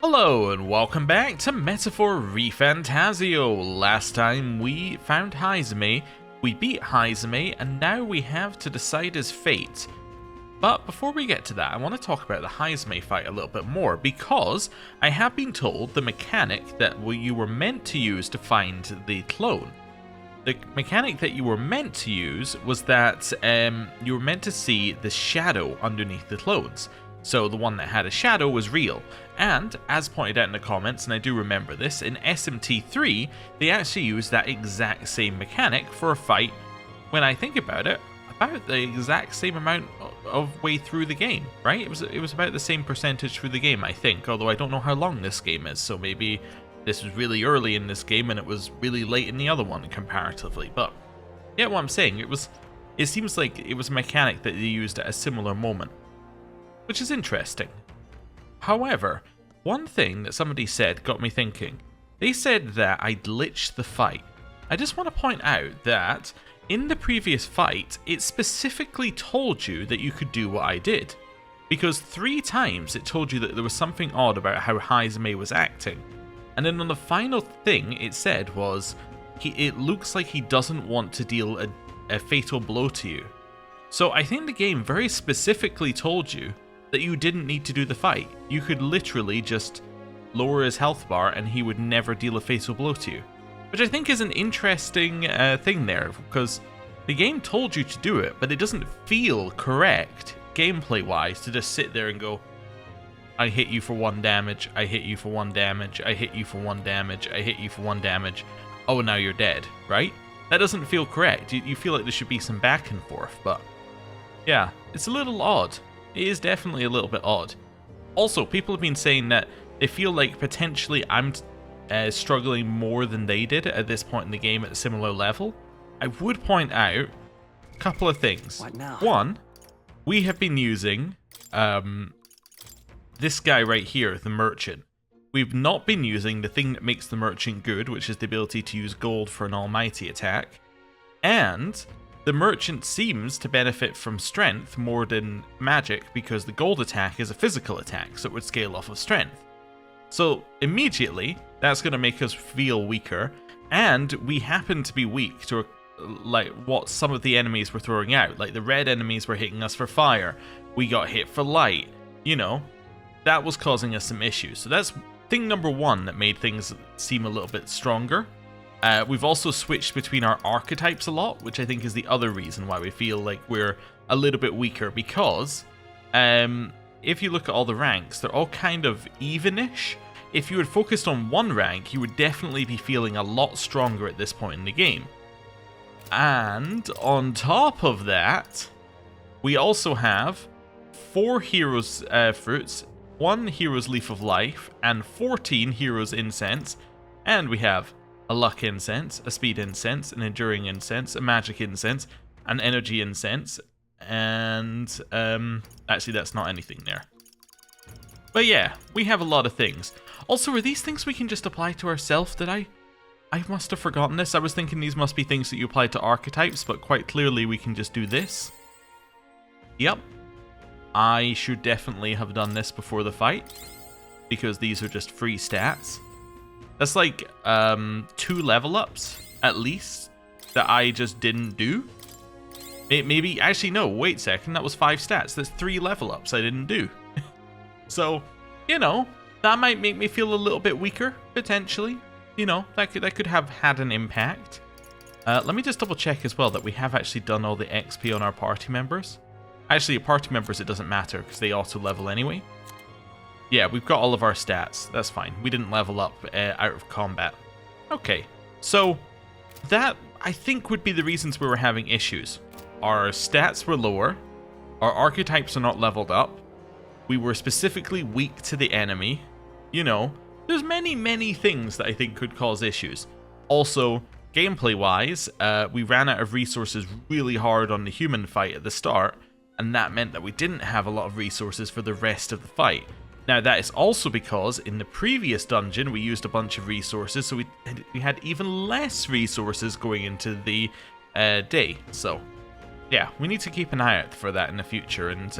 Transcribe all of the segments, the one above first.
Hello and welcome back to Metaphor ReFantazio. Last time we found Haizumi, we beat Haizumi, and now we have to decide his fate. But before we get to that, I want to talk about the Haizumi fight a little bit more, because I have been told the mechanic that you were meant to use to find the clone. The mechanic that you were meant to use was that you were meant to see the shadow underneath the clones. So the one that had a shadow was real, and as pointed out in the comments, and I do remember this, in SMT3 they actually used that exact same mechanic for a fight, when I think about it, about the exact same amount of way through the game, right? It was about the same percentage through the game, I think, although I don't know how long this game is, so maybe this was really early in this game and it was really late in the other one comparatively, but yeah, what I'm saying, it seems like it was a mechanic that they used at a similar moment, which is interesting. However, one thing that somebody said got me thinking. They said that I glitched the fight. I just want to point out that in the previous fight, it specifically told you that you could do what I did. Because 3 times it told you that there was something odd about how Haizumi was acting. And then on the final thing it said was, it looks like he doesn't want to deal a fatal blow to you. So I think the game very specifically told you that you didn't need to do the fight. You could literally just lower his health bar and he would never deal a fatal blow to you. Which I think is an interesting thing there, because the game told you to do it, but it doesn't feel correct gameplay wise to just sit there and go, I hit you for 1 damage, I hit you for 1 damage, I hit you for 1 damage, I hit you for 1 damage, oh now you're dead, right? That doesn't feel correct. You feel like there should be some back and forth, but yeah, it's a little odd. It is definitely a little bit odd. Also, people have been saying that they feel like potentially I'm struggling more than they did at this point in the game at a similar level. I would point out a couple of things. What now? One, we have been using this guy right here, the merchant. We've not been using the thing that makes the merchant good, which is the ability to use gold for an almighty attack. And the merchant seems to benefit from strength more than magic, because the gold attack is a physical attack, so it would scale off of strength. So immediately, that's going to make us feel weaker, and we happen to be weak to like what some of the enemies were throwing out. Like the red enemies were hitting us for fire, we got hit for light, you know, that was causing us some issues. So that's thing number 1 that made things seem a little bit stronger. We've also switched between our archetypes a lot, which I think is the other reason why we feel like we're a little bit weaker, because if you look at all the ranks, they're all kind of evenish. If you had focused on one rank, you would definitely be feeling a lot stronger at this point in the game. And on top of that, we also have 4 heroes fruits, 1 hero's leaf of life, and 14 heroes incense, and we have a luck incense, a speed incense, an enduring incense, a magic incense, an energy incense, and actually that's not anything there. But yeah, we have a lot of things. Also, are these things we can just apply to ourselves? Did I must have forgotten this. I was thinking these must be things that you apply to archetypes, but quite clearly we can just do this. Yep. I should definitely have done this before the fight, because these are just free stats. That's like 2 level ups, at least, that I just didn't do. Maybe, actually no, wait a second, that was 5 stats. That's 3 level ups I didn't do. So, you know, that might make me feel a little bit weaker, potentially. You know, that could have had an impact. Let me just double check as well that we have actually done all the XP on our party members. Actually, party members, it doesn't matter, because they auto level anyway. Yeah, we've got all of our stats. That's fine. We didn't level up out of combat. Okay, so that, I think, would be the reasons we were having issues. Our stats were lower. Our archetypes are not leveled up. We were specifically weak to the enemy. You know, there's many things that I think could cause issues. Also, gameplay-wise, we ran out of resources really hard on the human fight at the start, and that meant that we didn't have a lot of resources for the rest of the fight. Now, that is also because in the previous dungeon we used a bunch of resources, so we had even less resources going into the day. So, yeah, we need to keep an eye out for that in the future and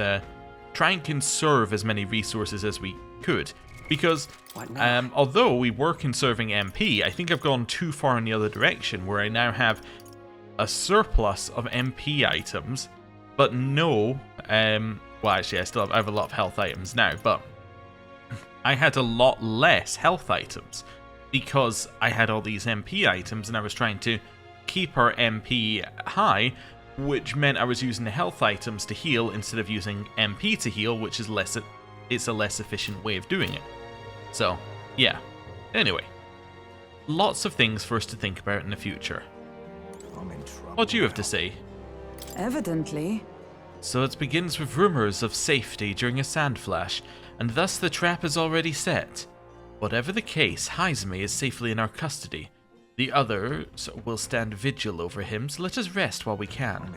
try and conserve as many resources as we could. Because although we were conserving MP, I think I've gone too far in the other direction, where I now have a surplus of MP items, but no... well, actually, I have a lot of health items now, but I had a lot less health items because I had all these MP items and I was trying to keep our MP high, which meant I was using the health items to heal instead of using MP to heal, which is it's a less efficient way of doing it. So, yeah. Anyway, lots of things for us to think about in the future. What do you have to say? Evidently. So it begins with rumors of safety during a sand flash, and thus the trap is already set. Whatever the case, Heisme is safely in our custody. The others will stand vigil over him, so let us rest while we can.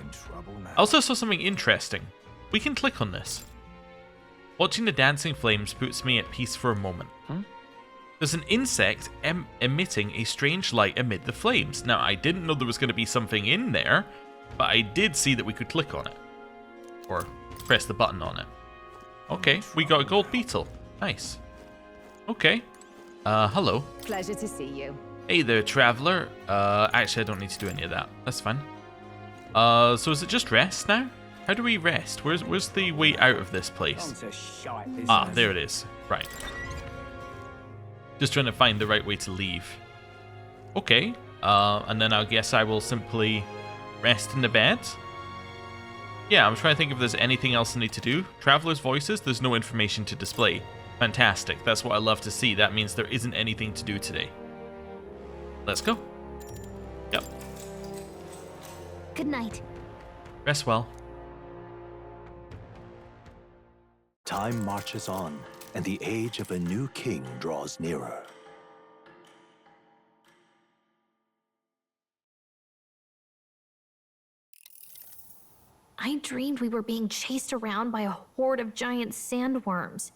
I also saw something interesting. We can click on this. Watching the dancing flames puts me at peace for a moment. There's an insect emitting a strange light amid the flames. Now, I didn't know there was going to be something in there, but I did see that we could click on it. Or press the button on it. Okay, we got a gold beetle. Nice. Okay. Hello. Pleasure to see you. Hey there, traveler. Actually, I don't need to do any of that. That's fine. So is it just rest now? How do we rest? Where's the way out of this place? Ah, there it is. Right. Just trying to find the right way to leave. Okay. And then I guess I will simply rest in the bed. Yeah, I'm trying to think if there's anything else I need to do. Traveler's voices, there's no information to display. Fantastic. That's what I love to see. That means there isn't anything to do today. Let's go. Yep. Good night. Rest well. Time marches on, and the age of a new king draws nearer. I dreamed we were being chased around by a horde of giant sandworms.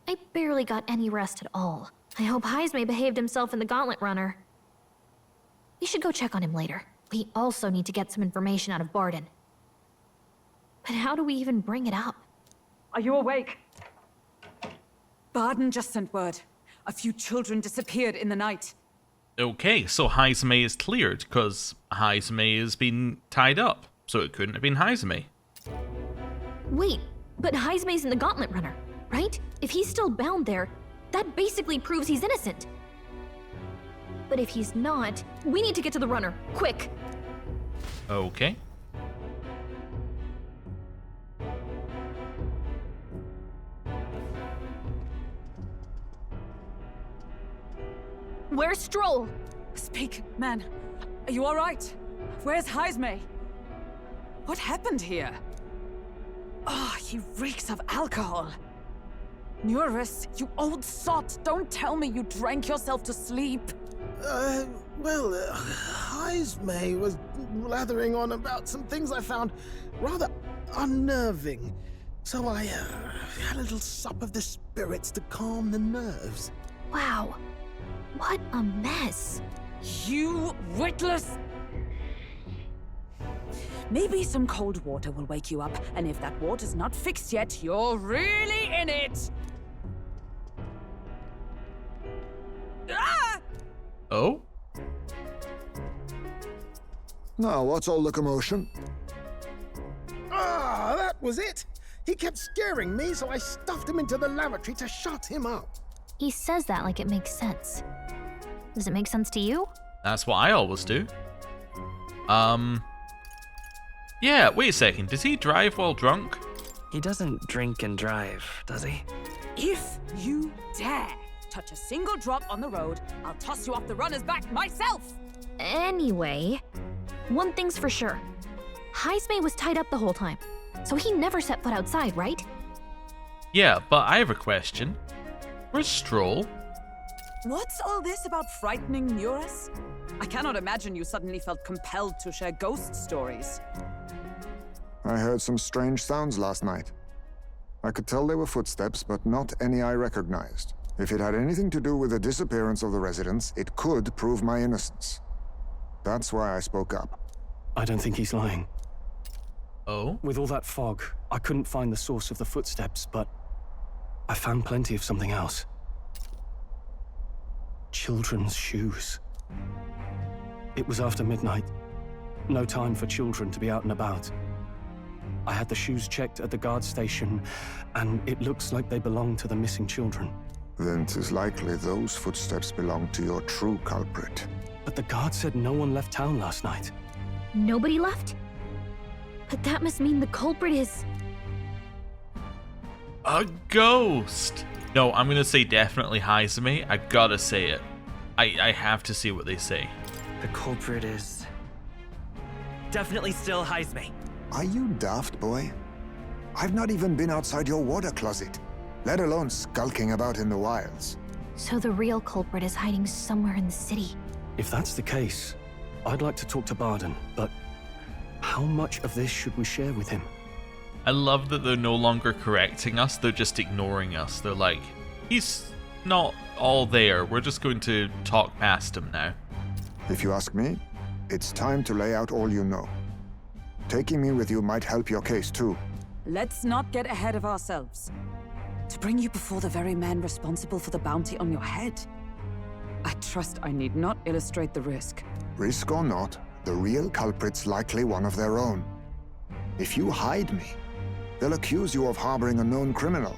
I barely got any rest at all. I hope Heisme behaved himself in the Gauntlet Runner. We should go check on him later. We also need to get some information out of Barden. But how do we even bring it up? Are you awake? Barden just sent word. A few children disappeared in the night. Okay, so Heisme is cleared, because Heisme has been tied up. So it couldn't have been Heisme. Wait, but Heisme's in the Gauntlet Runner, right? If he's still bound there, that basically proves he's innocent. But if he's not, we need to get to the runner, quick. Okay. Where's Stroll? Speak, man. Are you all right? Where's Heisme? What happened here? Oh, he reeks of alcohol. Nuris, you old sot, don't tell me you drank yourself to sleep. Heisme was blathering on about some things I found rather unnerving. So I had a little sup of the spirits to calm the nerves. Wow, what a mess. You witless... Maybe some cold water will wake you up, and if that water's not fixed yet, you're really in it! Ah! Oh? Now, what's all the commotion? Ah, that was it! He kept scaring me, so I stuffed him into the lavatory to shut him up. He says that like it makes sense. Does it make sense to you? That's what I always do. Yeah, wait a second. Does he drive while drunk? He doesn't drink and drive, does he? If you dare touch a single drop on the road, I'll toss you off the runner's back myself! Anyway, one thing's for sure. Heisme was tied up the whole time, so he never set foot outside, right? Yeah, but I have a question. Where's Stroll? What's all this about frightening Nuris? I cannot imagine you suddenly felt compelled to share ghost stories. I heard some strange sounds last night. I could tell they were footsteps, but not any I recognized. If it had anything to do with the disappearance of the residents, it could prove my innocence. That's why I spoke up. I don't think he's lying. Oh? With all that fog, I couldn't find the source of the footsteps, but I found plenty of something else. Children's shoes. It was after midnight. No time for children to be out and about. I had the shoes checked at the guard station, and it looks like they belong to the missing children. Then 'tis likely those footsteps belong to your true culprit. But the guard said no one left town last night. Nobody left? But that must mean the culprit is... A ghost! No, I'm gonna say definitely Haizumi. I gotta say it. I have to see what they say. The culprit is... definitely still Haizumi. Are you daft, boy? I've not even been outside your water closet, let alone skulking about in the wilds. So the real culprit is hiding somewhere in the city. If that's the case, I'd like to talk to Barden, but how much of this should we share with him? I love that they're no longer correcting us, they're just ignoring us. They're like, he's not all there, we're just going to talk past him now. If you ask me, it's time to lay out all you know. Taking me with you might help your case too. Let's not get ahead of ourselves. To bring you before the very man responsible for the bounty on your head. I trust I need not illustrate the risk. Risk or not, the real culprit's likely one of their own. If you hide me, they'll accuse you of harboring a known criminal.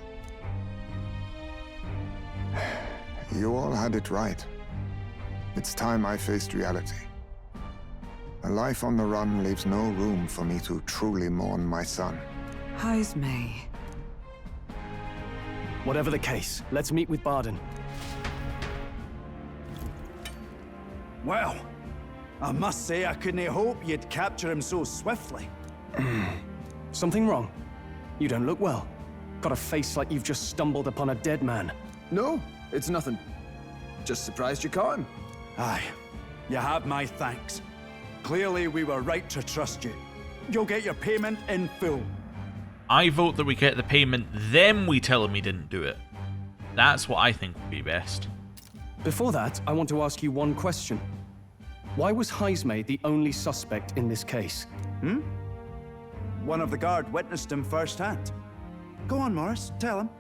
You all had it right. It's time I faced reality. A life on the run leaves no room for me to truly mourn my son. Haizumi. Whatever the case, let's meet with Barden. Well, I must say I couldn't hope you'd capture him so swiftly. Something wrong? You don't look well. Got a face like you've just stumbled upon a dead man. No, it's nothing. Just surprised you caught him. Aye, you have my thanks. Clearly we were right to trust you. You'll get your payment in full. I vote that we get the payment, then we tell him he didn't do it. That's what I think would be best. Before that, I want to ask you one question. Why was Haizumi the only suspect in this case? One of the guard witnessed him firsthand. Go on, Morris, tell him.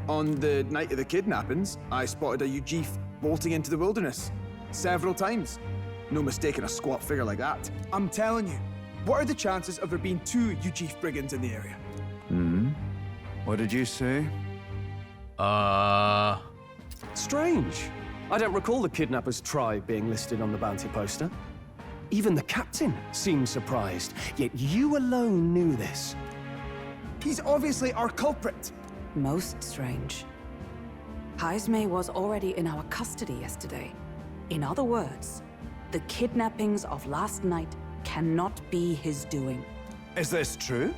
On the night of the kidnappings, I spotted a Ujif bolting into the wilderness. Several times. No mistaking a squat figure like that. I'm telling you, what are the chances of there being 2 Ujif brigands in the area? What did you say? Strange. I don't recall the kidnappers' tribe being listed on the bounty poster. Even the captain seemed surprised, yet you alone knew this. He's obviously our culprit. Most strange. Haizumi was already in our custody yesterday. In other words, the kidnappings of last night cannot be his doing. Is this true?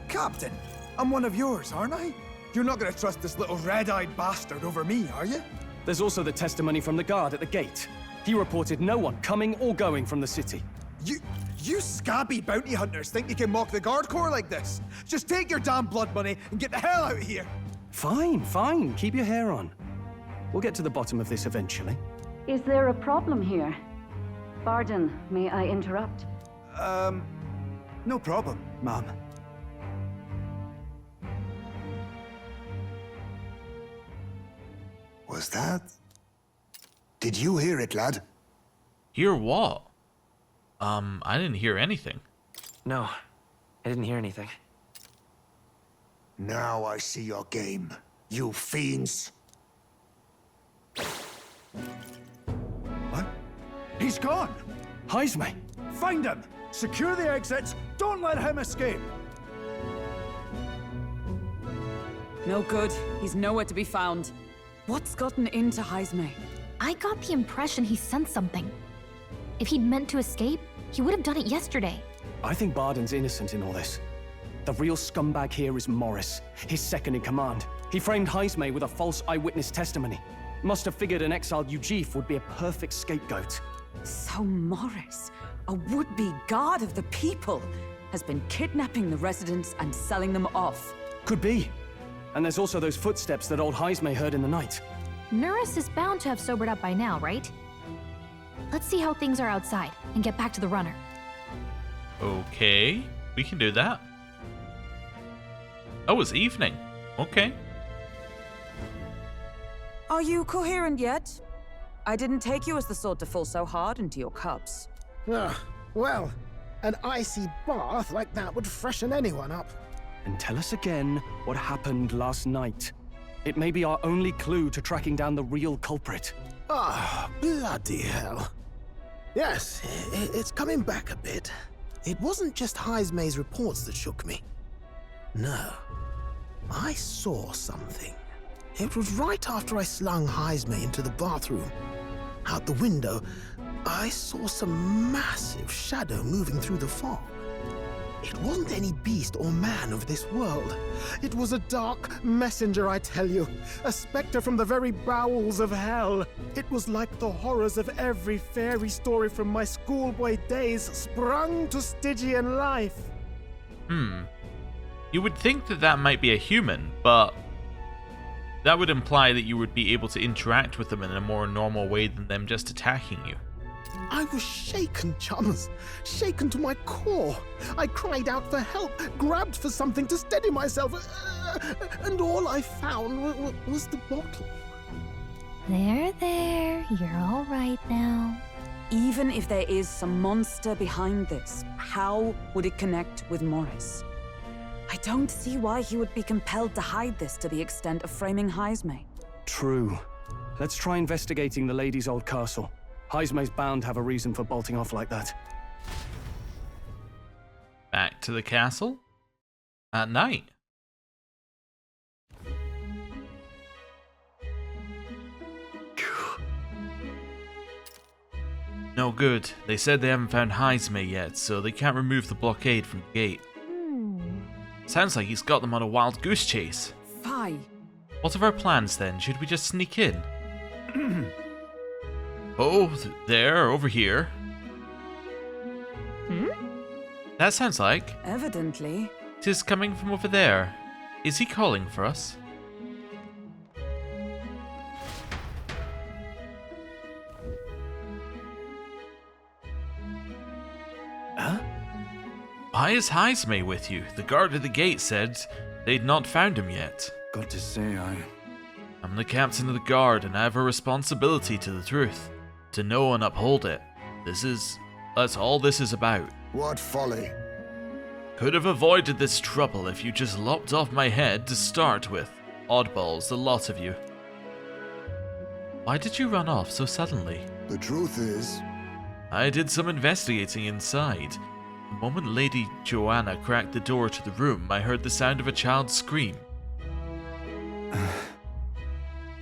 Captain, I'm one of yours, aren't I? You're not gonna trust this little red-eyed bastard over me, are you? There's also the testimony from the guard at the gate. He reported no one coming or going from the city. You scabby bounty hunters think you can mock the guard corps like this? Just take your damn blood money and get the hell out of here! Fine, fine. Keep your hair on. We'll get to the bottom of this eventually. Is there a problem here? Barden, may I interrupt? No problem, ma'am. Was that? Did you hear it, lad? Hear what? I didn't hear anything. No, I didn't hear anything. Now I see your game, you fiends. What? He's gone! Haizumi! Find him! Secure the exits! Don't let him escape! No good. He's nowhere to be found. What's gotten into Haizumi? I got the impression he sensed something. If he'd meant to escape, he would have done it yesterday. I think Barden's innocent in all this. The real scumbag here is Morris, his second in command. He framed Haizumi with a false eyewitness testimony. Must have figured an exiled Ujif would be a perfect scapegoat. So Morris, a would-be guard of the people, has been kidnapping the residents and selling them off. Could be. And there's also those footsteps that old Haizumi heard in the night. Nuris is bound to have sobered up by now, right? Let's see how things are outside and get back to the runner. Okay, we can do that. Oh, it's evening. Okay. Are you coherent yet? I didn't take you as the sort to fall so hard into your cups. Well, an icy bath like that would freshen anyone up. And tell us again what happened last night. It may be our only clue to tracking down the real culprit. Bloody hell. Yes, it's coming back a bit. It wasn't just Heismay's reports that shook me. No, I saw something. It was right after I slung Heismay into the bathroom. Out the window, I saw some massive shadow moving through the fog. It wasn't any beast or man of this world. It was a dark messenger, I tell you. A specter from the very bowels of hell. It was like the horrors of every fairy story from my schoolboy days sprung to Stygian life. You would think that that might be a human, but that would imply that you would be able to interact with them in a more normal way than them just attacking you. I was shaken, chums. Shaken to my core. I cried out for help, grabbed for something to steady myself, and all I found was the bottle. There, you're all right now. Even if there is some monster behind this, how would it connect with Morris? I don't see why he would be compelled to hide this to the extent of framing Heismay. True. Let's try investigating the lady's old castle. Heismay's bound to have a reason for bolting off like that. Back to the castle at night. No good. They said they haven't found Heismay yet, so they can't remove the blockade from the gate. Sounds like he's got them on a wild goose chase. Fie. What of our plans then? Should we just sneak in? Oh, there, over here. That sounds like. Evidently. Tis coming from over there. Is he calling for us? Huh? Why is Heismay with you? The guard at the gate said they'd not found him yet. Got to say, I'm the captain of the guard, and I have a responsibility to the truth. To know and uphold it. That's all this is about. What folly. Could have avoided this trouble if you just lopped off my head to start with. Oddballs, the lot of you. Why did you run off so suddenly? The truth is, I did some investigating inside. The moment Lady Joanna cracked the door to the room, I heard the sound of a child scream.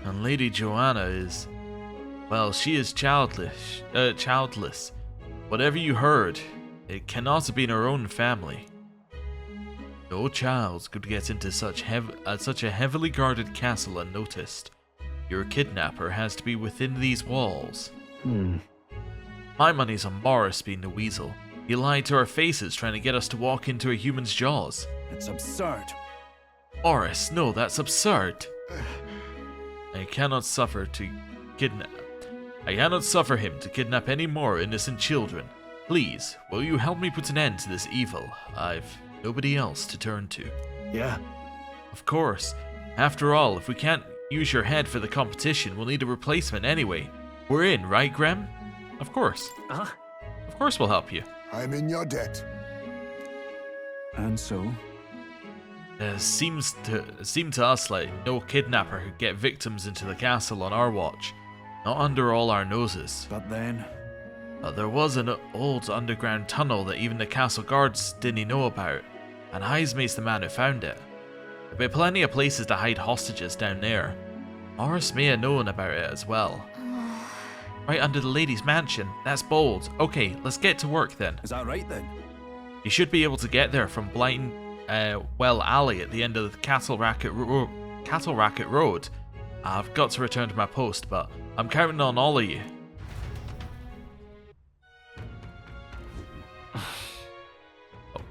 And Lady Joanna is... well, she is childless. Whatever you heard, it cannot have been her own family. No child could get into such a heavily guarded castle unnoticed. Your kidnapper has to be within these walls. My money's on Morris being the weasel. He lied to our faces trying to get us to walk into a human's jaws. it's absurd. Morris, no, that's absurd. I cannot suffer him to kidnap any more innocent children. Please, will you help me put an end to this evil? I've nobody else to turn to. Yeah. Of course. After all, if we can't use your head for the competition, we'll need a replacement anyway. We're in, right, Graham? Of course. Of course we'll help you. I'm in your debt. And so? Seemed to us like no kidnapper could get victims into the castle on our watch. Not under all our noses. But then? But there was an old underground tunnel that even the castle guards didn't know about, and Heismay's the man who found it. There'd be plenty of places to hide hostages down there. Morris may have known about it as well. Right under the lady's mansion. That's bold. Okay, let's get to work then. Is that right then? You should be able to get there from Blind Well Alley at the end of the Cattle Racket Road. I've got to return to my post, but I'm counting on all of you.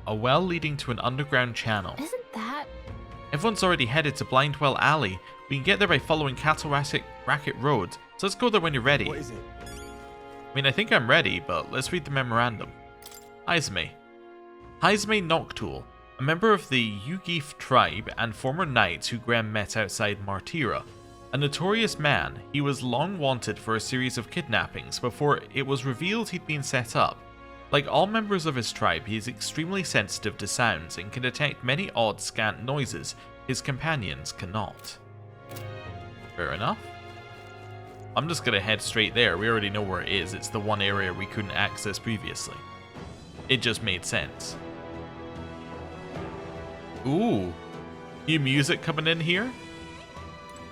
A well leading to an underground channel. Isn't that... Everyone's already headed to Blindwell Alley. We can get there by following Cattle Racket Road. So let's go there when you're ready. What is it? I mean, I think I'm ready, but let's read the memorandum. Heismay Noctool, a member of the Yugif tribe and former knights who Graham met outside Martira. A notorious man, he was long wanted for a series of kidnappings before it was revealed he'd been set up. Like all members of his tribe, he is extremely sensitive to sounds and can detect many odd, scant noises his companions cannot. Fair enough. I'm just gonna head straight there. We already know where it is. It's the one area we couldn't access previously. It just made sense. Ooh. New music coming in here?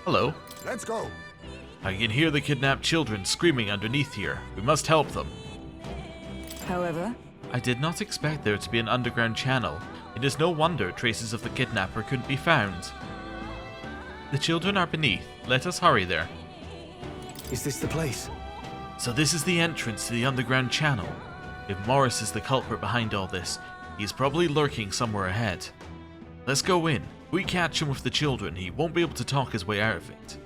Hello. Let's go. I can hear the kidnapped children screaming underneath here. We must help them. However, I did not expect there to be an underground channel. It is no wonder traces of the kidnapper couldn't be found. The children are beneath. Let us hurry there. Is this the place? So this is the entrance to the underground channel. If Morris is the culprit behind all this, he's probably lurking somewhere ahead. Let's go in. If we catch him with the children, he won't be able to talk his way out of it.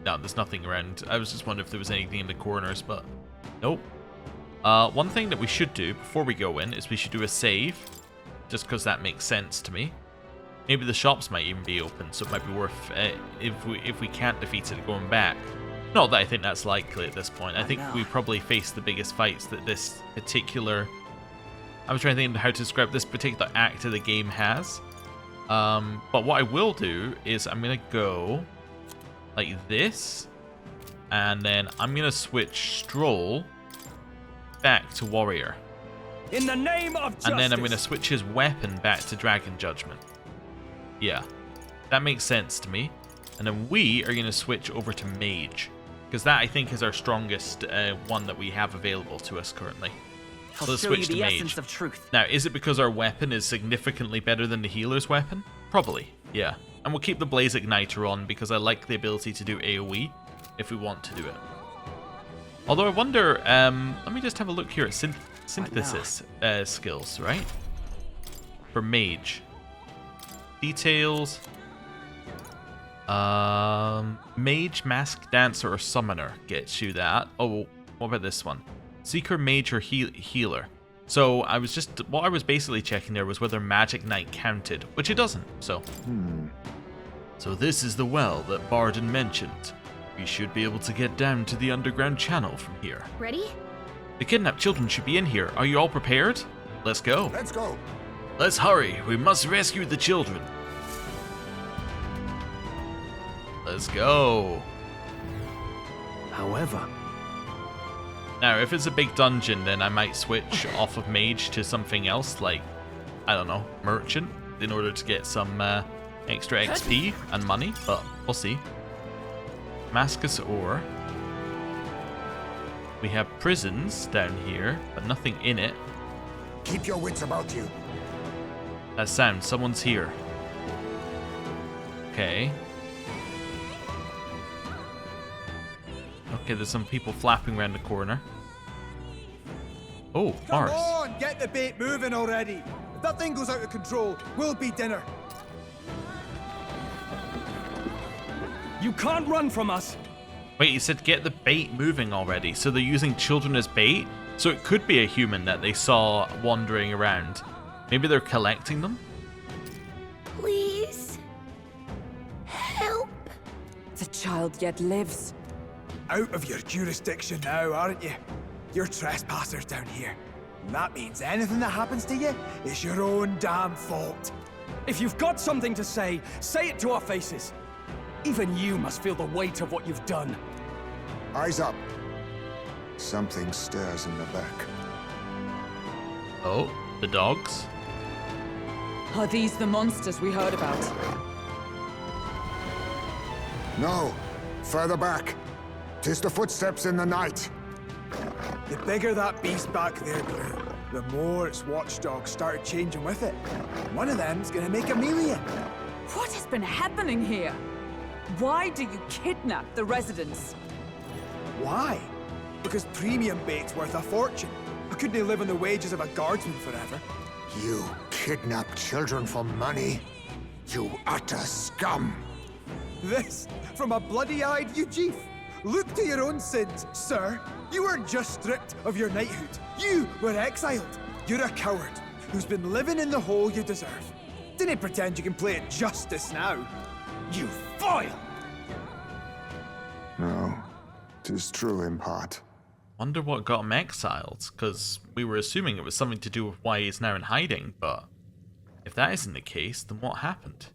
No, there's nothing around. I was just wondering if there was anything in the corners, but nope. One thing that we should do before we go in is we should do a save, just because that makes sense to me. Maybe the shops might even be open, so it might be worth, if we can't defeat it, going back. Not that I think that's likely at this point. I think we probably face the biggest fights that this particular... I'm trying to think of how to describe this particular act of the game has. But what I will do is I'm going to go like this, and then I'm going to switch Stroll back to Warrior. In the name of justice. And then I'm going to switch his weapon back to Dragon Judgment. Yeah, that makes sense to me. And then we are going to switch over to Mage, because that I think is our strongest one that we have available to us currently. So let's switch to Mage. Of truth. Now, is it because our weapon is significantly better than the healer's weapon? Probably, yeah. And we'll keep the Blaze Igniter on because I like the ability to do AoE if we want to do it. Although I wonder, let me just have a look here at synthesis skills, right? For Mage. Details. Mage, Mask, Dancer, or Summoner gets you that. Oh, what about this one? Seeker, Mage, or Healer. So what I was basically checking there was whether Magic Knight counted, which it doesn't, so. So this is the well that Barden mentioned. We should be able to get down to the underground channel from here. Ready? The kidnapped children should be in here. Are you all prepared? Let's go. Let's go. Let's hurry. We must rescue the children. Let's go. However... Now, if it's a big dungeon, then I might switch off of Mage to something else, like, I don't know, Merchant, in order to get some extra XP and money, but we'll see. Damascus Ore. We have prisons down here, but nothing in it. Keep your wits about you. That sound, someone's here. Okay. Okay, there's some people flapping around the corner. Oh, Mars. Come on, get the bait moving already. If that thing goes out of control, we'll be dinner. You can't run from us. Wait, you said get the bait moving already. So they're using children as bait? So it could be a human that they saw wandering around. Maybe they're collecting them? Please. Help. the child yet lives. Out of your jurisdiction now, aren't you? You're trespassers down here. And that means anything that happens to you is your own damn fault. If you've got something to say it to our faces. Even you must feel the weight of what you've done. Eyes up. Something stirs in the back. Oh, the dogs? Are these the monsters we heard about? No, further back. 'Tis the footsteps in the night. The bigger that beast back there grew, the more its watchdogs started changing with it. One of them's gonna make a million. What has been happening here? Why do you kidnap the residents? Why? Because premium bait's worth a fortune. I couldn't live on the wages of a guardsman forever. You kidnap children for money? You utter scum! This from a bloody-eyed Ujief. Look to your own sins, sir. You weren't just stripped of your knighthood. You were exiled. You're a coward who's been living in the hole you deserve. Didn't pretend you can play at justice now. You foil! is true in part. Wonder what got him exiled, because we were assuming it was something to do with why he's now in hiding, but if that isn't the case, then what happened?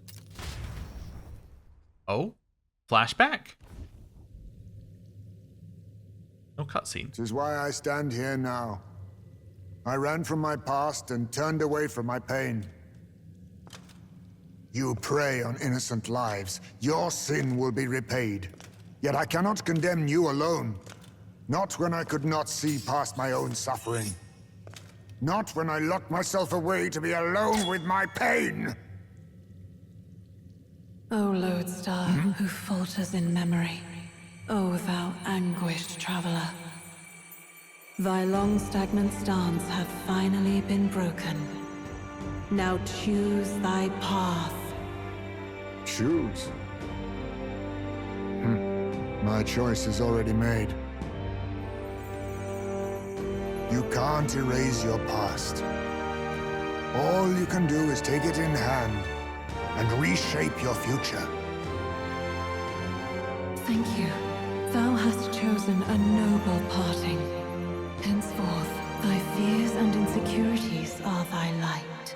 Oh, flashback. No cutscene. This is why I stand here now. I ran from my past and turned away from my pain. You prey on innocent lives. Your sin will be repaid. Yet I cannot condemn you alone. Not when I could not see past my own suffering. Not when I locked myself away to be alone with my pain. O lodestar, who falters in memory, O thou anguished traveler. Thy long stagnant stance hath finally been broken. Now choose thy path. Choose? My choice is already made. You can't erase your past. All you can do is take it in hand and reshape your future. Thank you. Thou hast chosen a noble parting. Henceforth, thy fears and insecurities are thy light.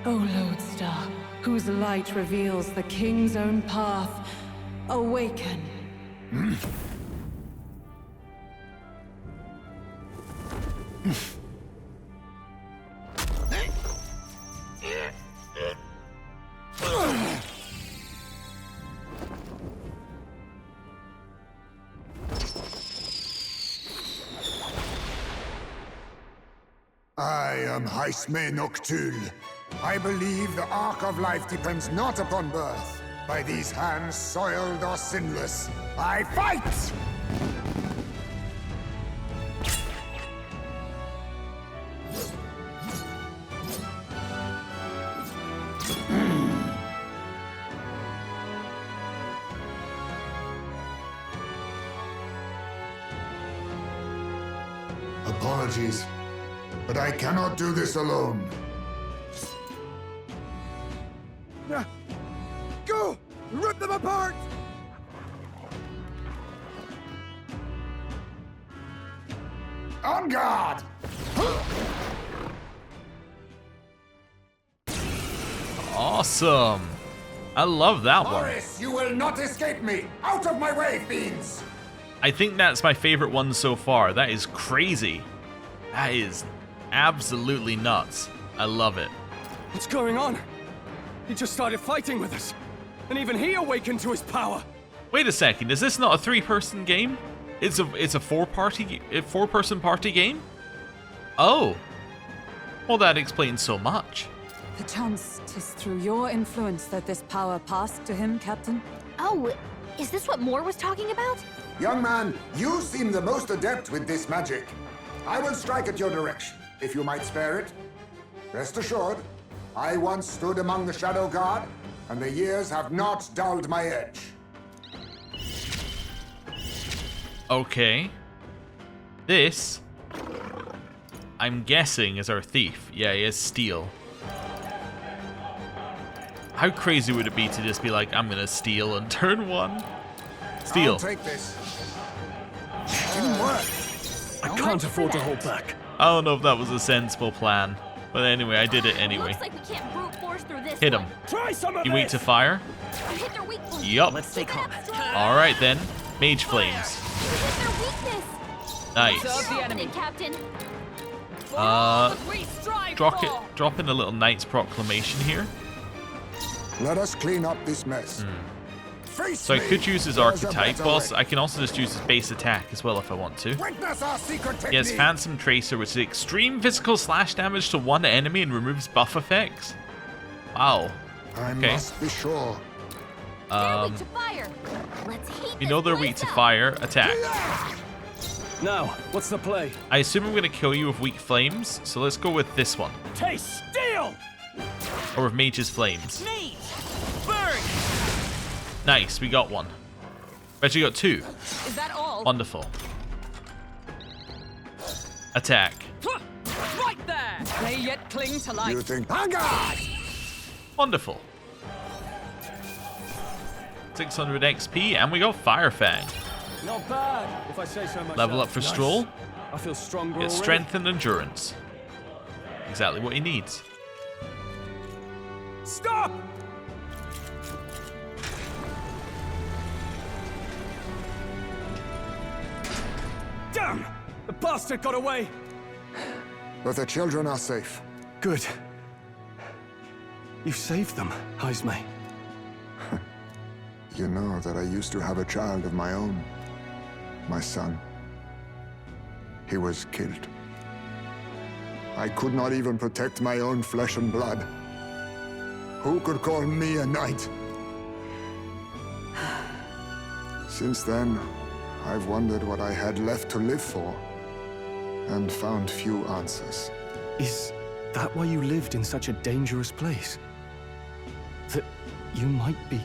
O lodestar, whose light reveals the king's own path, awaken. I am Haisme Noctul. I believe the arc of life depends not upon birth. By these hands, soiled or sinless, I fight! Apologies, but I cannot do this alone. Go! Rip them apart! On guard! Awesome! I love that one. Boris, you will not escape me! Out of my way, fiends! I think that's my favorite one so far. That is crazy. That is absolutely nuts. I love it. What's going on? He just started fighting with us. And even he awakened to his power. Wait a second, is this not a 3-person game? It's a 4-person party game? Oh. Well, that explains so much. Perchance 'tis through your influence that this power passed to him, Captain? Oh, is this what Moore was talking about? Young man, you seem the most adept with this magic. I will strike at your direction, if you might spare it. Rest assured, I once stood among the Shadow Guard, and the years have not dulled my edge. Okay. This, I'm guessing, is our thief. Yeah, he is steal. How crazy would it be to just be like, I'm gonna steal on turn 1? Steal. I'll take this. Didn't work. I can't afford to hold back. I don't know if that was a sensible plan. But anyway, I did it anyway. Looks like we can't brute force through this Hit him. Try some of You weak to fire? You hit their weak point. Yup. Let's stay calm. Alright then. Mage flames. You hit their weakness. Nice. Serve the enemy. Captain. Drop in a little Knight's Proclamation here. Let us clean up this mess. Face So I me. could use his There's a Archetype, better but way. I can also just use his base attack as well if I want to. Witness our secret He has technique. Phantom Tracer, which is extreme physical slash damage to one enemy and removes buff effects. Wow. I Okay. must be sure. They're weak to fire. Let's heat You know this they're place weak to up. fire. Attack. Now, what's the play? I assume I'm going to kill you with weak flames, so let's go with this one. Taste steel! Or with Mage's Flames. Nate! Burn! Nice, we got one. We actually got 2. Is that all? Wonderful. Attack. Right there! They yet cling to life. You think? On guard! Wonderful. 600 XP, and we got Fire Fang. Not bad, if I say so myself. Level up for Nice. Stroll. I feel stronger Get already. strength and endurance. Exactly what he needs. Stop! Damn! The bastard got away! But the children are safe. Good. You saved them, Heisme. You know that I used to have a child of my own. My son. He was killed. I could not even protect my own flesh and blood. Who could call me a knight? Since then, I've wondered what I had left to live for, and found few answers. Is that why you lived in such a dangerous place? That you might be...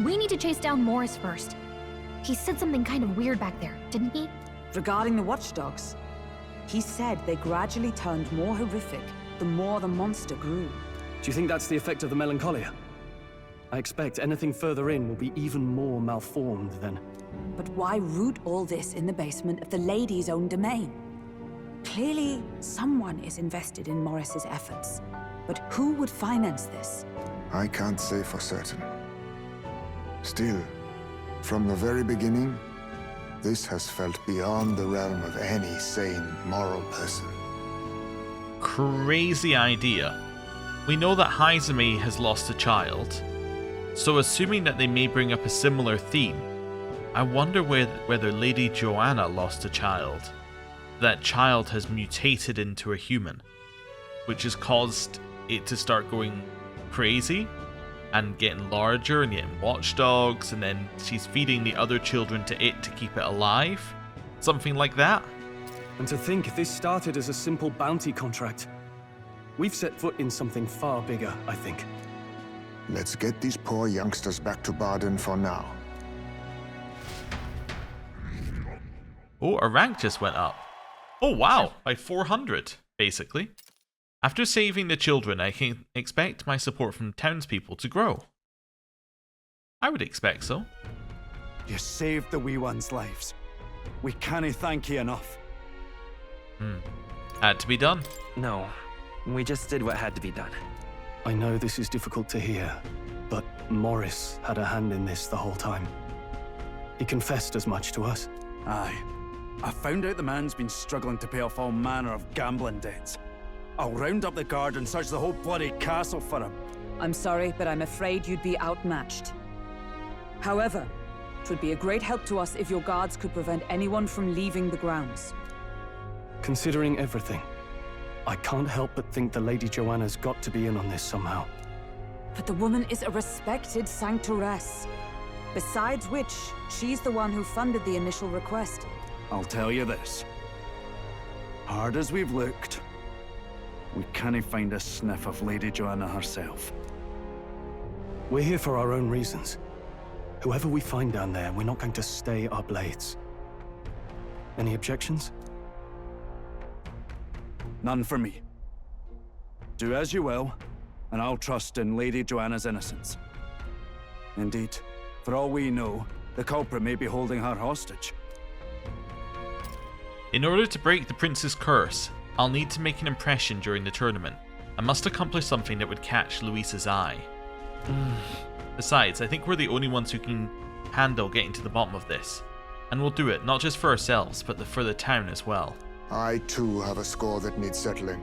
We need to chase down Morris first. He said something kind of weird back there, didn't he? Regarding the watchdogs, he said they gradually turned more horrific the more the monster grew. Do you think that's the effect of the melancholia? I expect anything further in will be even more malformed then. But why root all this in the basement of the lady's own domain? Clearly, someone is invested in Morris's efforts. But who would finance this? I can't say for certain. Still, from the very beginning, this has felt beyond the realm of any sane, moral person. Crazy idea. We know that Heisme has lost a child, so assuming that they may bring up a similar theme, I wonder whether Lady Joanna lost a child. That child has mutated into a human, which has caused it to start going crazy and getting larger and getting watchdogs, and then she's feeding the other children to it to keep it alive. Something like that. And to think this started as a simple bounty contract. We've set foot in something far bigger, I think. Let's get these poor youngsters back to Baden for now. Oh, our rank just went up. Oh wow, by 400, basically. After saving the children, I can expect my support from townspeople to grow. I would expect so. You saved the wee ones' lives. We can't thank you enough. Had to be done. No, we just did what had to be done. I know this is difficult to hear, but Morris had a hand in this the whole time. He confessed as much to us. Aye. I found out the man's been struggling to pay off all manner of gambling debts. I'll round up the guard and search the whole bloody castle for him. I'm sorry, but I'm afraid you'd be outmatched. However, it would be a great help to us if your guards could prevent anyone from leaving the grounds. Considering everything, I can't help but think the Lady Joanna's got to be in on this somehow. But the woman is a respected sanctoress. Besides which, she's the one who funded the initial request. I'll tell you this. Hard as we've looked, we can't find a sniff of Lady Joanna herself. We're here for our own reasons. Whoever we find down there, we're not going to stay our blades. Any objections? None for me. Do as you will, and I'll trust in Lady Joanna's innocence. Indeed, for all we know, the culprit may be holding her hostage. In order to break the prince's curse, I'll need to make an impression during the tournament. I must accomplish something that would catch Luisa's eye. Besides, I think we're the only ones who can handle getting to the bottom of this. And we'll do it, not just for ourselves, but for the town as well. I too have a score that needs settling.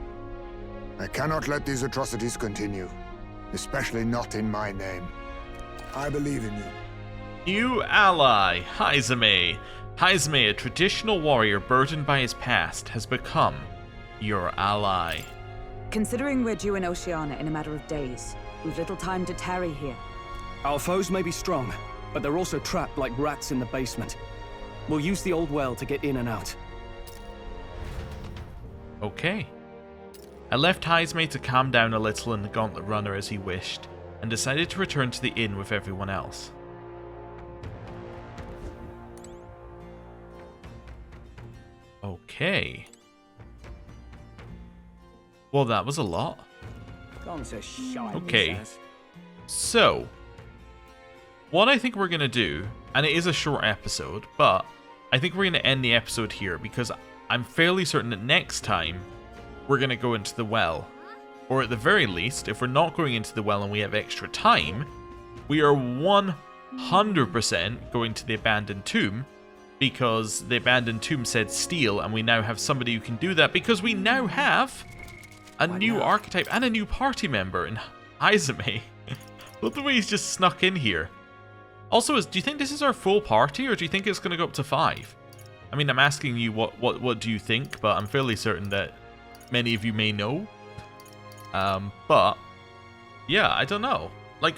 I cannot let these atrocities continue, especially not in my name. I believe in you. New ally, Heisme. Heisme, a traditional warrior burdened by his past, has become your ally. Considering we're due in Oceania in a matter of days, we've little time to tarry here. Our foes may be strong, but they're also trapped like rats in the basement. We'll use the old well to get in and out. Okay. I left Heisme to calm down a little in the Gauntlet Runner as he wished, and decided to return to the inn with everyone else. Okay. Well, that was a lot. Okay. So, what I think we're going to do, and it is a short episode, but I think we're going to end the episode here because I'm fairly certain that next time we're going to go into the well. Or at the very least, if we're not going into the well and we have extra time, we are 100% going to the abandoned tomb, because the abandoned tomb said steal, and we now have somebody who can do that because we now have a new archetype and a new party member in Haizame. Look the way he's just snuck in here. Also, do you think this is our full party, or do you think it's going to go up to 5? I mean, I'm asking you what do you think, but I'm fairly certain that many of you may know. But yeah, I don't know. Like,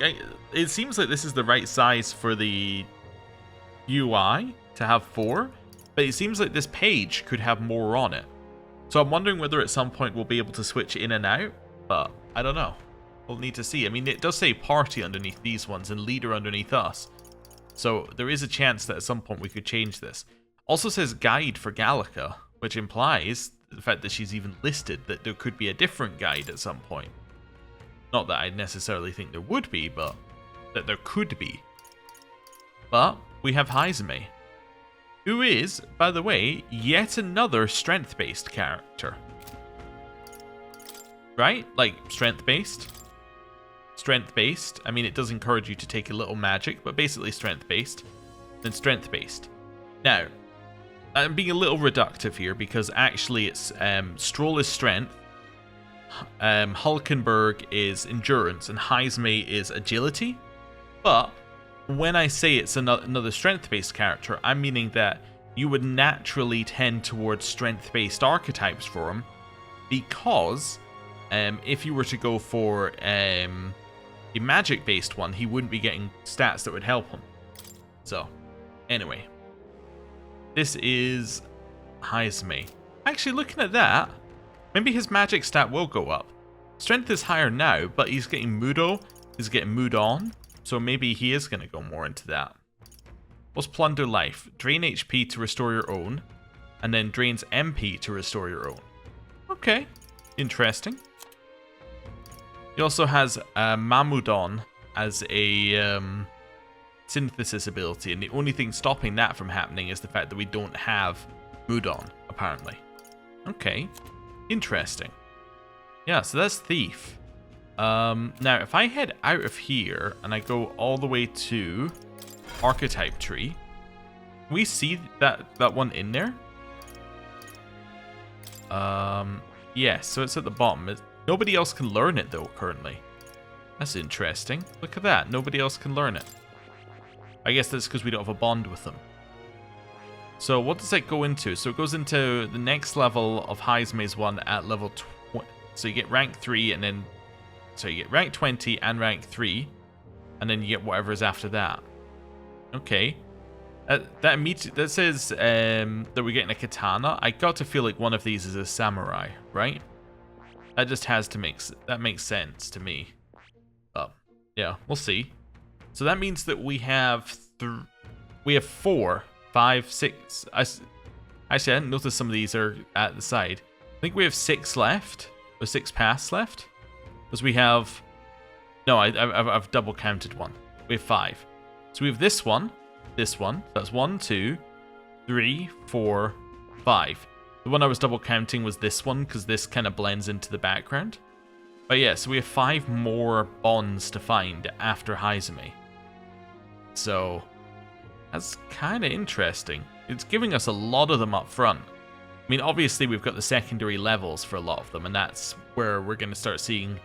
it seems like this is the right size for the UI to have 4, but it seems like this page could have more on it. So I'm wondering whether at some point we'll be able to switch in and out, but I don't know. We'll need to see. I mean, it does say party underneath these ones and leader underneath us. So there is a chance that at some point we could change this. Also says guide for Gallica, which implies the fact that she's even listed that there could be a different guide at some point. Not that I necessarily think there would be, but that there could be. But we have Haizame, who is, by the way, yet another strength-based character. Right? Like, strength-based? Strength-based. I mean, it does encourage you to take a little magic, but basically strength-based. Then strength-based. Now, I'm being a little reductive here because actually it's Stroll is strength, Hulkenberg is endurance, and Haizame is agility. But when I say it's another strength-based character, I'm meaning that you would naturally tend towards strength-based archetypes for him, because if you were to go for a magic-based one, he wouldn't be getting stats that would help him. So, anyway. This is Haizame. Actually, looking at that, maybe his magic stat will go up. Strength is higher now, but he's getting Mudo. He's getting Mood on. So maybe he is going to go more into that. What's Plunder Life? Drain HP to restore your own. And then drains MP to restore your own. Okay. Interesting. He also has Mamudon as a synthesis ability, and the only thing stopping that from happening is the fact that we don't have Mudon, apparently. Okay, interesting. Yeah, so that's Thief. Now, if I head out of here and I go all the way to Archetype Tree, can we see that one in there? Yes, so it's at the bottom. Nobody else can learn it, though, currently. That's interesting. Look at that. Nobody else can learn it. I guess that's because we don't have a bond with them. So what does that go into? So it goes into the next level of Haizame's one at level 20. So you get rank 3 and then... So you get rank 20 and rank 3. And then you get whatever is after that. Okay. That says that we're getting a katana. I got to feel like one of these is a samurai, right? That just has to that makes sense to me. Yeah, we'll see. So that means that we have 4, 5, 6. Actually, I didn't notice some of these are at the side. I think we have 6 left, or 6 paths left, because we have. No, I've double counted one. We have 5. So we have this one. That's 1, 2, 3, 4, 5. The one I was double counting was this one because this kind of blends into the background. But yeah, so we have 5 more bonds to find after Haizame. So that's kind of interesting. It's giving us a lot of them up front. I mean, obviously we've got the secondary levels for a lot of them, and that's where we're going to start seeing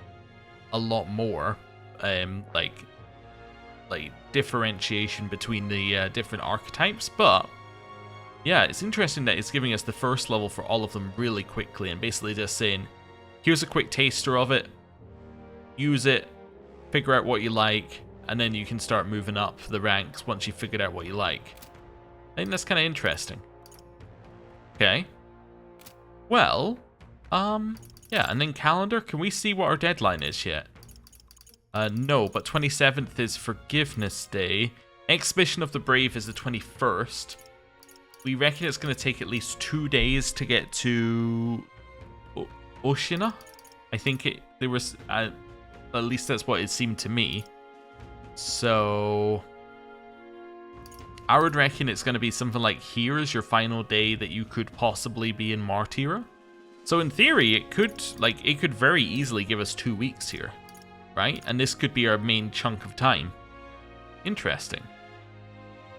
a lot more, like differentiation between the different archetypes. But yeah, it's interesting that it's giving us the first level for all of them really quickly, and basically just saying, here's a quick taster of it, use it, figure out what you like, and then you can start moving up the ranks once you've figured out what you like. I think that's kind of interesting. Okay. Well, yeah, and then calendar, can we see what our deadline is yet? No, but 27th is Forgiveness Day. Exhibition of the Brave is the 21st. We reckon it's going to take at least 2 days to get to Oshina. I think there was, at least that's what it seemed to me. So I would reckon it's going to be something like here is your final day that you could possibly be in Martyra. So in theory, it could very easily give us 2 weeks here, right? And this could be our main chunk of time. Interesting.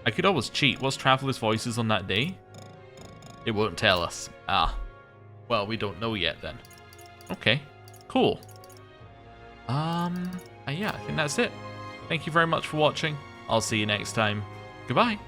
I could always cheat. Was Traveler's Voices on that day? It won't tell us. Ah. Well, we don't know yet then. Okay. Cool. Yeah, I think that's it. Thank you very much for watching. I'll see you next time. Goodbye.